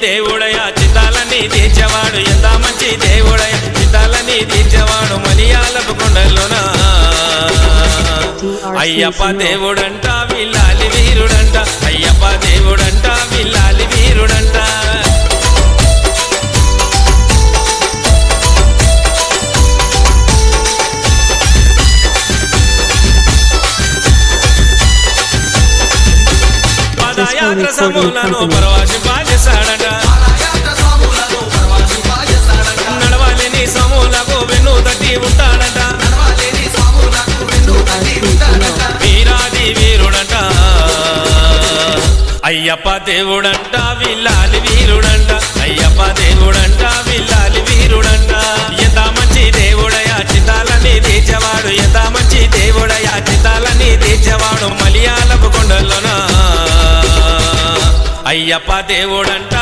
దేవుడయా చిత్తాలని తీర్చేవాడు ఎంత మంచి దేవుడయా చిత్తాలని తీర్చేవాడు మలయాళపు కొండల్లోనా అయ్యప్ప దేవుడంట విల్లాలి వీరుడంట అయ్యప్ప దేవుడంట విల్లాలి వీరుడంట పదయాత్ర సమూలను పరవశింపజేశాడట నడవాలి నీ సమూలకు వెన్ను తట్టి ఉంటాడట వీరాది వీరుడంట అయ్యప్ప దేవుడంట విల్లాలి వీరుడంట అయ్యప్ప దేవుడంట విల్లాలి వీరుడంట ఎంత మంచి దేవుడయా చిత్తాలని తీర్చేవాడు ఎంత మంచి దేవుడయా చిత్తాలని తీర్చేవాడు మలయాళపు కొండల్లోనా అయ్యప్ప దేవుడంట